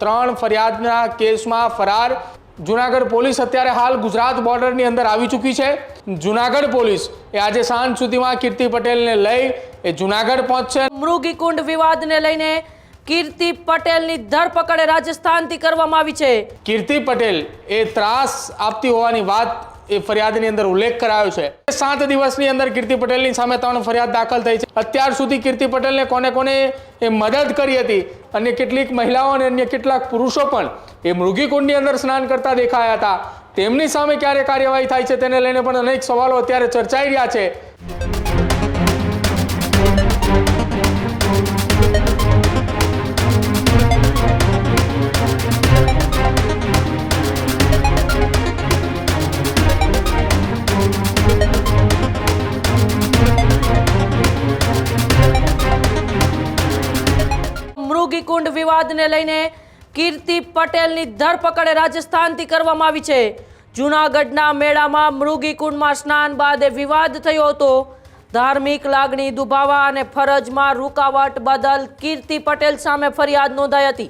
ત્રણ ફરિયાદના કેસમાં ફરાર જૂનાગઢ પોલીસ અત્યારે હાલ ગુજરાત બોર્ડરની અંદર આવી ચૂકી છે। જૂનાગઢ પોલીસ આજે સાંજ સુધીમાં કીર્તિ પટેલને લઈ જૂનાગઢ પહોંચશે। મૃગીકુંડ વિવાદને લઈને કીર્તિ પટેલની ધરપકડ રાજસ્થાનથી કરવામાં આવી છે। કીર્તિ પટેલ ત્રાસ આપતી હોવાની વાત ફરિયાદની અંદર ઉલ્લેખ કરાયો છે। 7 દિવસની અંદર કીર્તિ પટેલની સામે 3 ફરિયાદ દાખલ થઈ છે। અત્યાર સુધી કીર્તિ પટેલને કોને કોને મદદ કરી હતી અને કેટલીક મહિલાઓ અને અન્ય કેટલાક પુરુષો પણ મૃગીકુંડની અંદર સ્નાન કરતા દેખાયા હતા। તેમની સામે ક્યારે કાર્યવાહી થાય છે તેને લઈને પણ અનેક સવાલો અત્યારે ચર્ચાઈ રહ્યા છે। મૃગીકુંડ વિવાદને લઈને કીર્તિ પટેલની ધરપકડ રાજસ્થાનથી કરવામાં આવી છે। જૂનાગઢના મેળામાં મૃગીકુંડમાં સ્નાન બાદ વિવાદ થયો હતો। ધાર્મિક લાગણી દુભાવા અને ફરજમાં રૂકાવટ બદલ કીર્તિ પટેલ સામે ફરિયાદ નોંધાઈ હતી।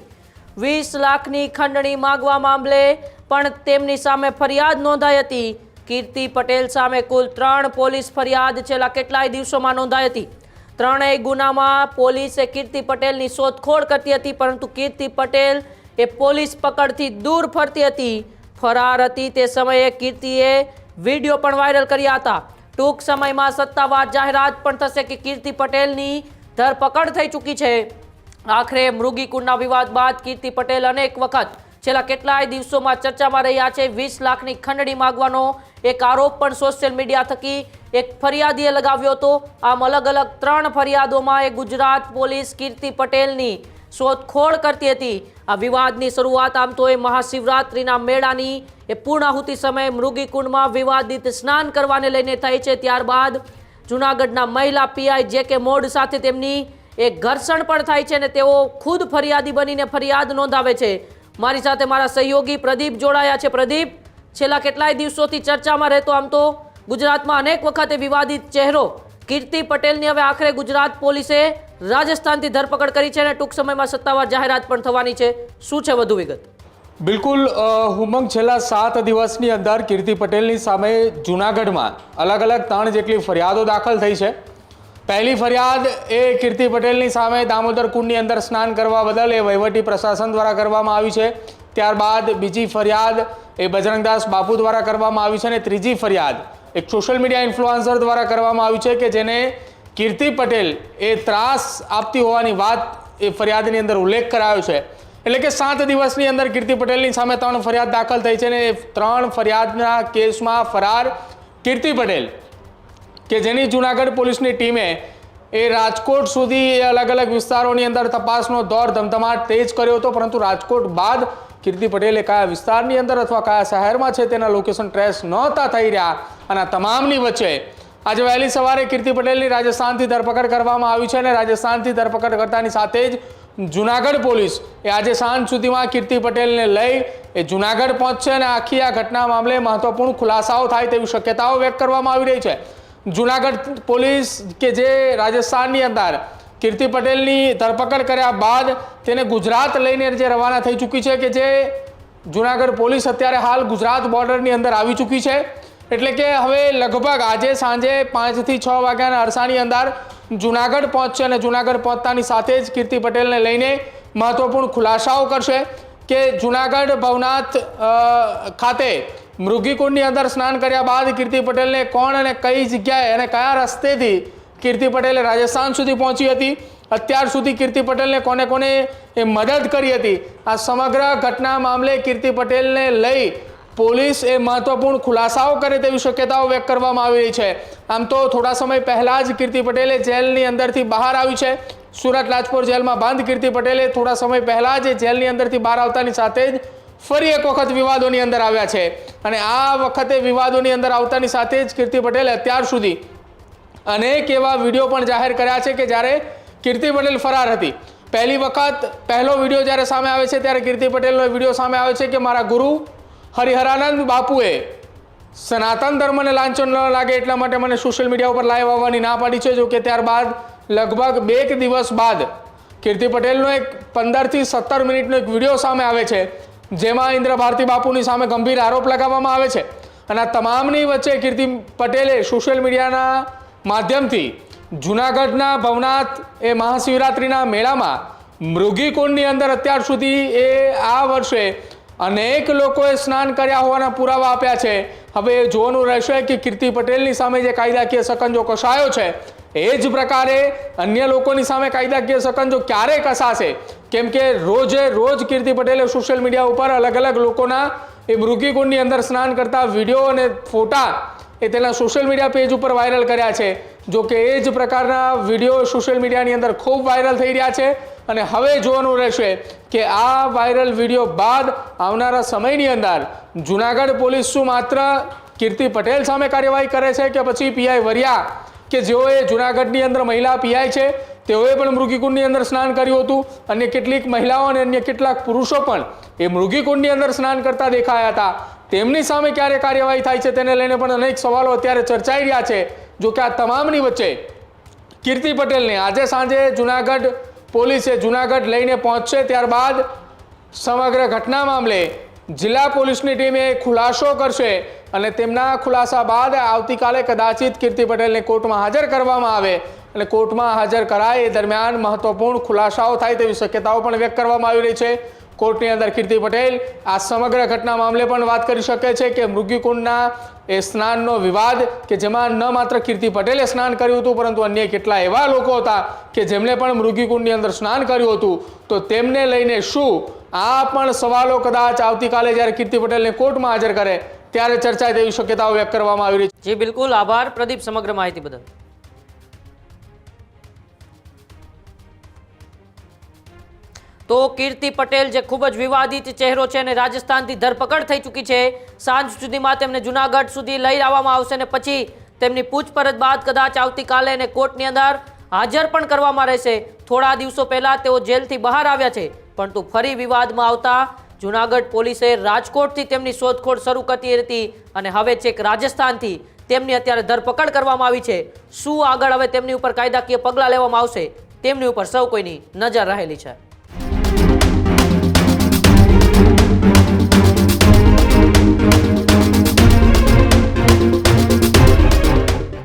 20 લાખની ખંડણી માંગવા મામલે પણ તેમની સામે ફરિયાદ નોંધાઈ હતી। કીર્તિ પટેલ સામે કુલ 3 પોલીસ ફરિયાદ છેલ્લા કેટલાય દિવસોમાં નોંધાઈ હતી। ત્રણેય ગુનામાં પોલીસે કીર્તિ પટેલની શોધખોળ કરતી હતી, પરંતુ કીર્તિ પટેલ પોલીસ પકડથી દૂર ફરતી હતી, ફરાર હતી। તે સમયે કીર્તિએ વિડીયો પણ વાયરલ કર્યા હતા। ટૂંક સમયમાં સત્તાવાર જાહેરાત પણ થશે કે કીર્તિ પટેલની ધરપકડ થઈ ચૂકી છે। આખરે મૃગીકુંડના વિવાદ બાદ કીર્તિ પટેલ અનેક વખત છેલ્લા કેટલાય દિવસોમાં ચર્ચામાં રહ્યા છે। 20 લાખની ખંડણી માંગવાનો એક આરોપ પણ સોશિયલ મીડિયા થકી એક ફરિયાદીએ લગાવ્યો હતો। આમ અલગ અલગ 3 ફરિયાદોમાં ગુજરાત પોલીસ કીર્તિ પટેલની શોધખોળ કરતી હતી। આ વિવાદની શરૂઆત આમ તો મહાશિવરાત્રિના મેળાની પૂર્ણાહુતિ સમયે મૃગીકુંડમાં વિવાદિત સ્નાન કરવાને લઈને થઈ છે। ત્યારબાદ જૂનાગઢના મહિલા પીઆઈ જે.કે. મોડ સાથે તેમની એક ઘર્ષણ પણ થાય છે અને તેઓ ખુદ ફરિયાદી બનીને ફરિયાદ નોંધાવે છે। મારી સાથે મારા સહયોગી પ્રદીપ જોડાયા છે। પ્રદીપ, છેલ્લા કેટલાય દિવસોથી ચર્ચામાં રહેતો આમ તો ગુજરાતમાં અનેક વખતે વિવાદિત ચહેરો કીર્તિ પટેલની હવે આખરે ગુજરાત પોલીસે રાજસ્થાનથી ધરપકડ કરી છે અને ટૂંક સમયમાં સત્તાવાર જાહેરાત પણ થવાની છે। શું છે વધુ વિગત? બિલકુલ ઉમંગ, છેલ્લા 7 દિવસની અંદર કીર્તિ પટેલની સામે જૂનાગઢમાં અલગ અલગ 3 જેટલી ફરિયાદો દાખલ થઈ છે। પહેલી ફરિયાદ કીર્તિ પટેલની સામે દામોદર કુંડની અંદર સ્નાન કરવા બદલ વહીવટી પ્રશાસન દ્વારા કરવામાં આવી છે। ત્યારબાદ બીજી ફરિયાદ બજરંગદાસ બાપુ દ્વારા કરવામાં આવી છે અને ત્રીજી ફરિયાદ એક સોશિયલ મીડિયા ઇન્ફ્લુએન્સર દ્વારા કરવામાં આવી છે કે જેને કીર્તિ પટેલ ત્રાસ આપતી હોવાની વાત ફરિયાદની અંદર ઉલ્લેખ કરાયો છે। એટલે કે 7 દિવસની અંદર કીર્તિ પટેલની સામે 3 ફરિયાદ દાખલ થઈ છે અને 3 ફરિયાદના કેસમાં ફરાર કીર્તિ પટેલ કે જેની જૂનાગઢ પોલીસની ટીમે રાજકોટ સુધી અલગ અલગ વિસ્તારોની અંદર તપાસનો દોર ધમધમાટ તેજ કર્યો હતો, પરંતુ રાજકોટ બાદ કીર્તિ પટેલે કયા વિસ્તારની અંદર અથવા કયા શહેરમાં છે તેના લોકેશન ટ્રેસ નહોતા થઈ રહ્યા। અને આ તમામની વચ્ચે આજે વહેલી સવારે કીર્તિ પટેલની રાજસ્થાનથી ધરપકડ કરવામાં આવી છે અને રાજસ્થાનથી ધરપકડ કરતાની સાથે જ જૂનાગઢ પોલીસ આજે સાંજ સુધીમાં કીર્તિ પટેલને લઈ જૂનાગઢ પહોંચશે અને આખી આ ઘટના મામલે મહત્વપૂર્ણ ખુલાસાઓ થાય તેવી શક્યતાઓ વ્યક્ત કરવામાં આવી રહી છે। જૂનાગઢ પોલીસ કે જે રાજસ્થાનની અંદર કીર્તિ પટેલની ધરપકડ કર્યા બાદ તેને ગુજરાત લઈને જે રવાના થઈ ચૂકી છે કે જે જૂનાગઢ પોલીસ અત્યારે હાલ ગુજરાત બોર્ડરની અંદર આવી ચૂકી છે। એટલે કે હવે લગભગ આજે સાંજે 5 થી 6 વાગ્યાના અરસાની અંદર જૂનાગઢ પહોંચશે અને જૂનાગઢ પહોંચતાની સાથે જ કીર્તિ પટેલને લઈને મહત્વપૂર્ણ ખુલાસાઓ કરશે કે જૂનાગઢ ભવનાથ ખાતે મૃગીકુંડની અંદર સ્નાન કર્યા બાદ કીર્તિ પટેલને કોણ અને કઈ જગ્યાએ અને કયા રસ્તેથી કીર્તિ પટેલે રાજસ્થાન સુધી પહોંચી હતી, અત્યાર સુધી કીર્તિ પટેલને કોને કોને મદદ કરી હતી, આ સમગ્ર ઘટના મામલે કીર્તિ પટેલને લઈ પોલીસ મહત્વપૂર્ણ ખુલાસાઓ કરે તેવી શક્યતાઓ વ્યક્ત કરવામાં આવી રહી છે। આમ તો થોડા સમય પહેલા જ કીર્તિ પટેલે જેલની અંદરથી બહાર આવી છે। સુરત લાજપોર જેલમાં બંધ કીર્તિ પટેલે થોડા સમય પહેલા જ જેલની અંદરથી બહાર આવતાની સાથે જ ફરી એક વખત વિવાદોની અંદર આવ્યા છે અને આ વખતે વિવાદોની અંદર આવતાની સાથે જ કીર્તિ પટેલે અત્યાર સુધી અનેક એવા વિડીયો પણ જાહેર કર્યા છે કે જ્યારે કીર્તિ પટેલ ફરાર હતી। પહેલી વખત પહેલો વિડીયો જ્યારે સામે આવે છે ત્યારે કીર્તિ પટેલનો વિડીયો સામે આવે છે કે મારા ગુરુ હરિહરાનંદ બાપુએ સનાતન ધર્મને લાંછન ન લાગે એટલા માટે મને સોશિયલ મીડિયા ઉપર લાઈવ આવવાની ના પાડી છે। જો કે ત્યારબાદ લગભગ 2 દિવસ બાદ કીર્તિ પટેલનો એક 15 થી 17 મિનિટનો એક વિડીયો સામે આવે છે, જેમાં ઇન્દ્ર ભારતી બાપુની સામે ગંભીર આરોપ લગાવવામાં આવે છે. અને આ તમામની વચ્ચે કીર્તિ પટેલે સોશિયલ મીડિયાના માધ્યમથી જૂનાગઢના ભવનાથ એ મહાશિવરાત્રિના મેળામાં મૃગીકુંડની અંદર અત્યાર સુધી આ વર્ષે અનેક લોકોએ સ્નાન કર્યા હોવાના પુરાવા આપ્યા છે. હવે એ જોવાનું રહેશે કે કીર્તિ પટેલની સામે જે કાયદાકીય શકંજો કસાયો છે એ જ પ્રકારે અન્ય લોકોની સામે કાયદાકીય શકંજો ક્યારે કસાશે, કેમ કે રોજ કીર્તિ પટેલે સોશિયલ મીડિયા ઉપર અલગ અલગ લોકોના એ મૃગીકુંડની અંદર સ્નાન કરતા વિડીયો અને ફોટા એ તેના સોશિયલ મીડિયા પેજ ઉપર વાયરલ કર્યા છે. જો કે એ જ પ્રકારના વિડીયો સોશિયલ મીડિયાની અંદર ખૂબ વાયરલ થઈ રહ્યા છે. અને હવે જોવાનું રહેશે કે આ વાયરલ વિડીયો બાદ આવનારા સમયની અંદર જૂનાગઢ પોલીસ શું માત્ર કીર્તિ પટેલ સામે કાર્યવાહી કરે છે કે પછી પીઆઈ વરિયા કે જેઓએ જૂનાગઢની અંદર મહિલા પીઆઈ છે તેઓએ પણ મૃગીકુંડની અંદર સ્નાન કર્યું હતું. અને કેટલીક મહિલાઓ અને અન્ય કેટલાક પુરુષો પણ એ મૃગીકુંડની અંદર સ્નાન કરતા દેખાયા હતા. તેમની સામે ક્યારે કાર્યવાહી થાય છે તેને લઈને પણ અનેક સવાલો અત્યારે ચર્ચાઈ રહ્યા છે. જો કે આ તમામની વચ્ચે કીર્તિ પટેલને આજે સાંજે જૂનાગઢ પોલીસે જૂનાગઢ લઈને પહોંચશે, ત્યારબાદ સમગ્ર ઘટના મામલે જિલ્લા પોલીસની ટીમે ખુલાસો કરશે. અને તેમના ખુલાસા બાદ આવતીકાલે કદાચિત કીર્તિ પટેલને કોર્ટમાં હાજર કરવામાં આવે અને કોર્ટમાં હાજર કરાય એ દરમિયાન મહત્વપૂર્ણ ખુલાસાઓ થાય તેવી શક્યતાઓ પણ વ્યક્ત કરવામાં આવી રહી છે. કોર્ટની અંદર કીર્તિ પટેલ આ સમગ્ર ઘટના મામલે પણ વાત કરી શકે છે કે મૃગીકુંડના એ સ્નાનનો વિવાદ કે જેમાં ન માત્ર કીર્તિ પટેલે સ્નાન કર્યું હતું પરંતુ અન્ય કેટલા એવા લોકો હતા કે જેમણે પણ મૃગીકુંડની અંદર સ્નાન કર્યું હતું. તો તેમને લઈને શું આ પણ સવાલો કદાચ આવતીકાલે જ્યારે કીર્તિ પટેલને કોર્ટમાં હાજર કરે ત્યારે ચર્ચાય તેવી શક્યતાઓ વ્યક્ત કરવામાં આવી રહી છે. જી બિલકુલ, આભાર પ્રદીપ સમગ્ર માહિતી બદલ. તો કીર્તિ પટેલ જે ખૂબ જ વિવાદિત ચહેરો છે અને રાજસ્થાનથી ધરપકડ થઈ ચૂકી છે, સાંજ સુધીમાં તેમને જૂનાગઢ સુધી લઈ આવવામાં આવશે અને પછી તેમની પૂછપરછ બાદ કદાચ આવતીકાલે એને કોર્ટની અંદર હાજર પણ કરવામાં રહેશે. થોડા દિવસો પહેલા તેઓ જેલથી બહાર આવ્યા છે, પરંતુ ફરી વિવાદમાં આવતા જૂનાગઢ પોલીસે રાજકોટથી તેમની શોધખોળ શરૂ કરી હતી અને હવે છેક રાજસ્થાનથી તેમની અત્યારે ધરપકડ કરવામાં આવી છે. શું આગળ હવે તેમની ઉપર કાયદાકીય પગલાં લેવામાં આવશે તેમની ઉપર સૌ કોઈની નજર રહેલી છે.